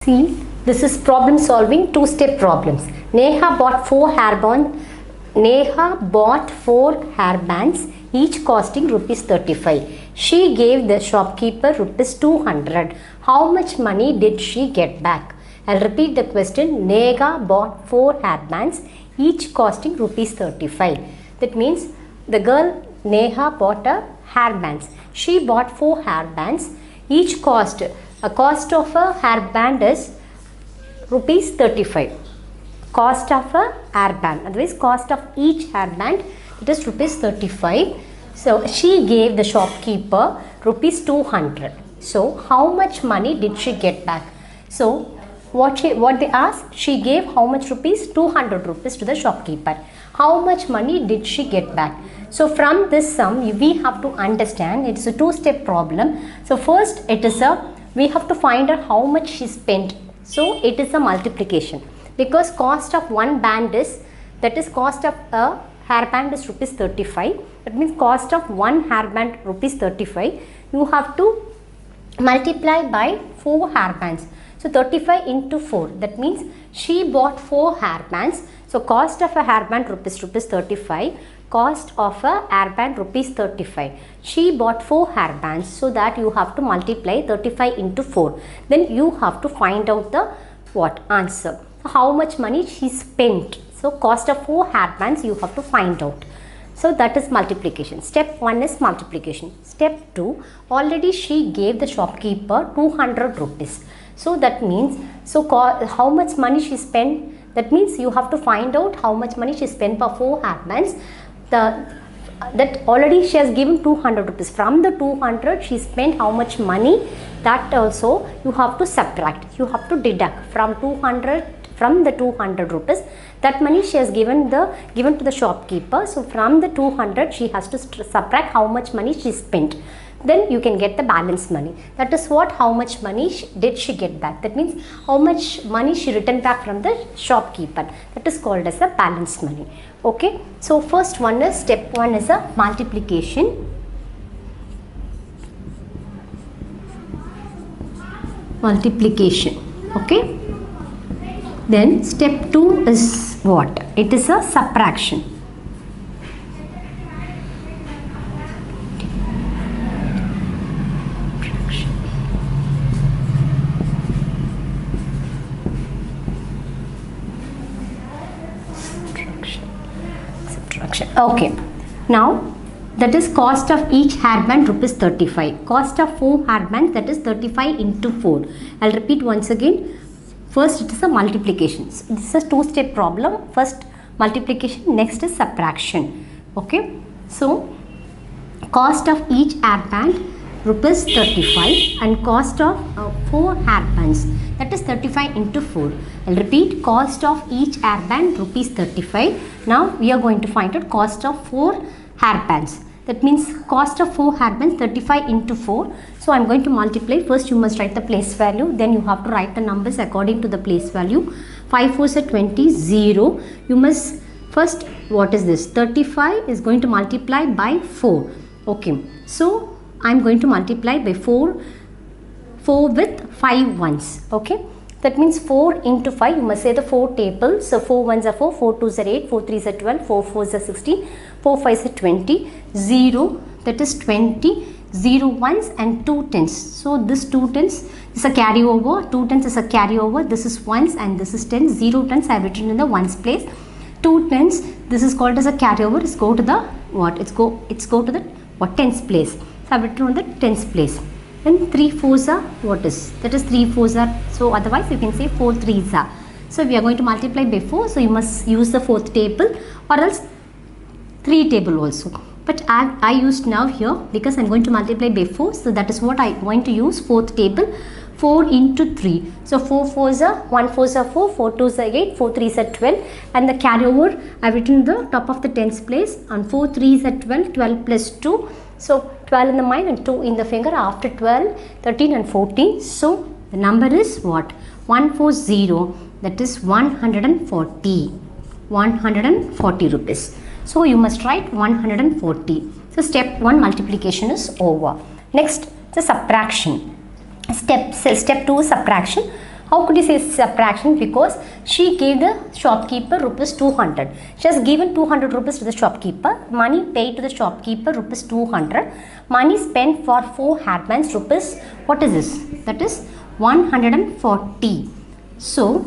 See, this is problem solving two-step problems. Neha bought four hairbands, each costing rupees 35. She gave the shopkeeper rupees 200. How much money did she get back? I'll repeat the question. Neha bought four hairbands, each costing rupees 35. That means the girl Neha bought a hairbands. She bought four hairbands, each cost. A cost of a hairband is rupees 35. Cost of a hairband, otherwise cost of each hairband, it is rupees 35. So she gave the shopkeeper rupees 200. So how much money did she get back? So what they asked, she gave how much rupees? 200 rupees to the shopkeeper. How much money did she get back? So from this sum we have to understand it's a two-step problem. So first we have to find out how much she spent. So it is a multiplication, because cost of one band is, that is cost of a hairband is rupees 35. That means cost of one hairband rupees 35. You have to multiply by 4 hairbands. So 35 into 4, that means she bought 4 hairbands. So cost of a hairband rupees 35. Cost of a hairband rupees 35. She bought 4 hairbands, so that you have to multiply 35 into 4. Then you have to find out the answer. How much money she spent. So cost of 4 hairbands you have to find out. So that is multiplication. Step 1 is multiplication. Step 2, already she gave the shopkeeper 200 rupees. So that means, how much money she spent? That means you have to find out how much money she spent for 4 hairbands. That already she has given 200 rupees. From the 200 she spent how much money, that also you have to subtract. You have to deduct from the 200 rupees. That money she has given to the shopkeeper. So from the 200 she has to subtract how much money she spent. Then you can get the balance money. That is how much money did she get back. That means how much money she returned back from the shopkeeper. That is called as a balance money. Okay. So first one is, step 1 is a multiplication. Okay. Then step 2 is what? It is a subtraction. Okay, now that is cost of each hairband rupees 35. Cost of 4 hairbands, that is 35 into 4. I'll repeat once again. First it is a multiplication. So this is a two-step problem. First multiplication, next is subtraction. Okay, so cost of each hairband rupees 35 and cost of 4 hairbands, that is 35 into 4. I'll repeat, cost of each hairband rupees 35. Now we are going to find out cost of 4 hairbands. That means cost of 4 hairbands 35 into 4. So I'm going to multiply. First you must write the place value, then you have to write the numbers according to the place value. 5 4s are 20, 0. You must first, what is this? 35 is going to multiply by 4. Okay, so I'm going to multiply by 4 with 5 ones. Okay, that means 4 into 5, you must say the 4 tables. So 4 ones are 4, 4 twos are 8, 4 threes are 12, 4 fours are 16, 4 fives are 20, 0, that is 20, 0 ones and 2 tens. So this 2 tens is a carryover, 2 tens is a carryover, this is ones and this is tens. 0 tens I have written in the ones place. 2 tens, this is called as a carryover, it's go to the to the tens place. So I have written on the tens place. Then 3 fours are, what is? That is 3 fours are, so otherwise you can say 4 threes are. So we are going to multiply by 4, so you must use the 4th table or else 3 table also. But I used now here because I am going to multiply by 4, so that is what I am going to use, 4th table. 4 into 3. So 4 fours are, 1 fours are 4, 4 twos are 8, 4 threes are 12, and the carryover I have written the top of the tens place, and 4 threes are 12, 12 plus 2. So 12 in the mind and 2 in the finger. After 12, 13 and 14. So the number is what? 140. That is 140. 140 rupees. So you must write 140. So step 1 multiplication is over. Next, the subtraction. Step 2 subtraction. How could you say subtraction? Because she gave the shopkeeper rupees 200. She has given 200 rupees to the shopkeeper. Money paid to the shopkeeper rupees 200. Money spent for 4 hairbands rupees. What is this? That is 140. So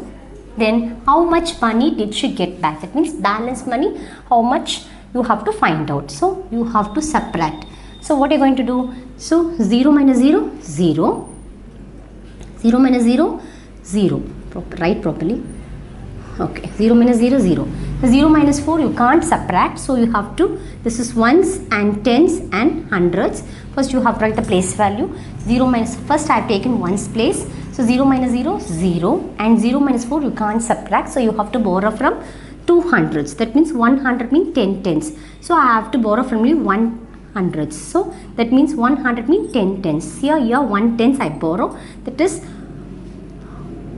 then how much money did she get back? That means balance money. How much you have to find out. So you have to subtract. So what are you going to do? So 0 minus 0, 0. 0 minus 0, 0. Write properly. Okay, 0 minus 0, 0. 0 minus 4 you can't subtract. So you have to, this is ones and tens and hundreds. First you have to write the place value. 0 minus, first I have taken ones place. So 0 minus 0, 0. And 0 minus 4 you can't subtract. So you have to borrow from 2 hundreds. That means 100 means 10 tens. So I have to borrow from you 100s. So that means 100 means 10 tens. Here 1 tens I borrow. That is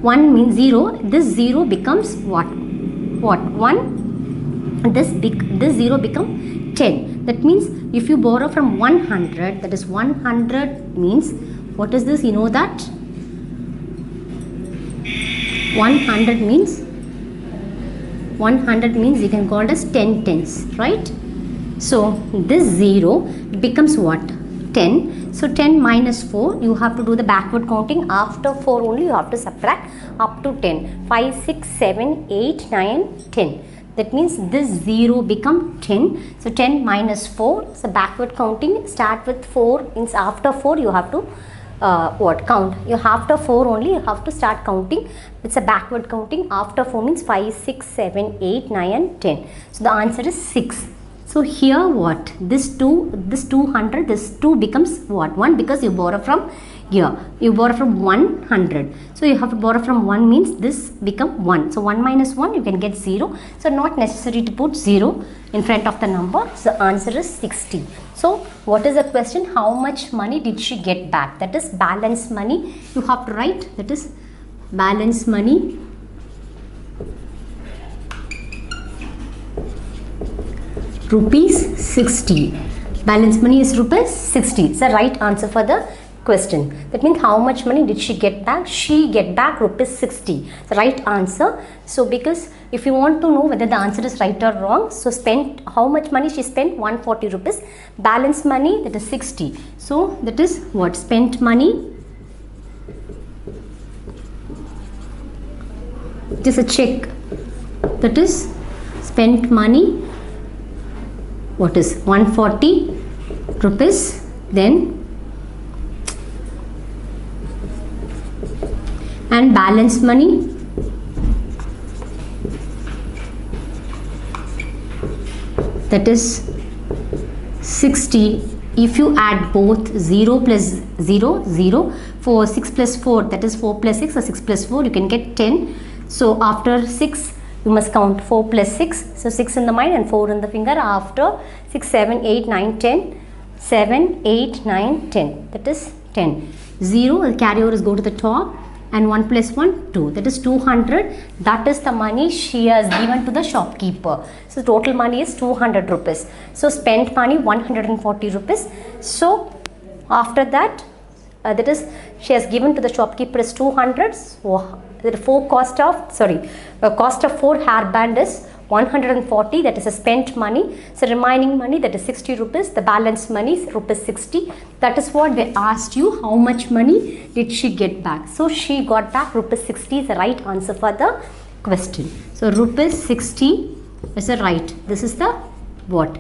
1 means 0. This 0 becomes what? 1. This 0 become 10. That means if you borrow from 100, that is 100 means, what is this? You know that? 100 means you can call it as 10 tens, right? So this 0 becomes what? 10. So 10 minus 4, you have to do the backward counting. After 4 only you have to subtract up to 10. 5, 6, 7, 8, 9, 10. That means this 0 become 10. So 10 minus 4. So backward counting, start with 4. Means after 4 you have to count. You after 4 only you have to start counting. It's a backward counting. After 4 means 5, 6, 7, 8, 9 and 10. So the answer is 6. So here what? This 200, this 2 becomes what? 1, because you borrow from here. You borrow from 100. So you have to borrow from 1 means this become 1. So 1 minus 1 you can get 0. So not necessary to put 0 in front of the number. So the answer is 60. So what is the question? How much money did she get back? That is balance money. You have to write, that is balance money. Rupees 60. Balance money is rupees 60. It's the right answer for the question. That means how much money did she get back? She get back rupees 60. The right answer. So because if you want to know whether the answer is right or wrong, so spent, how much money she spent? 140 rupees. Balance money, that is 60. So that is what? Spent money. It is a check. That is spent money. What is 140 rupees? Then and balance money, that is 60. If you add both 0 plus 0, 0, 4, 6 plus 4, that is 4 plus 6 or 6 plus 4, you can get 10. So after 6, you must count 4 plus 6. So 6 in the mind and 4 in the finger. After 6, 7, 8, 9, 10. 7, 8, 9, 10. That is 10. 0, the carryovers go to the top. And 1 plus 1, 2. That is 200. That is the money she has given to the shopkeeper. So total money is 200 rupees. So spent money 140 rupees. So after that, that is she has given to the shopkeeper is 200. So the cost of 4 hairband is 140, that is a spent money. So remaining money, that is 60 rupees. The balance money is rupees 60. That is what they asked you, how much money did she get back. So she got back rupees 60 is the right answer for the question. So rupees 60 is the right. This is the what?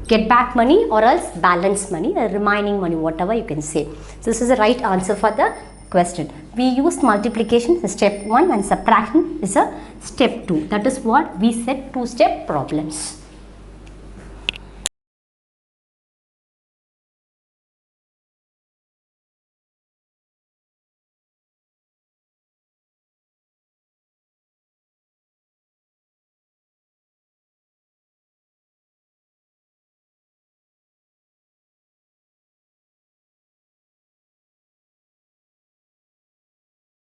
Get back money or else balance money, the remaining money, whatever you can say. So this is the right answer for the question. We used multiplication as step 1 and subtraction is a step 2. That is what we said, 2-step problems.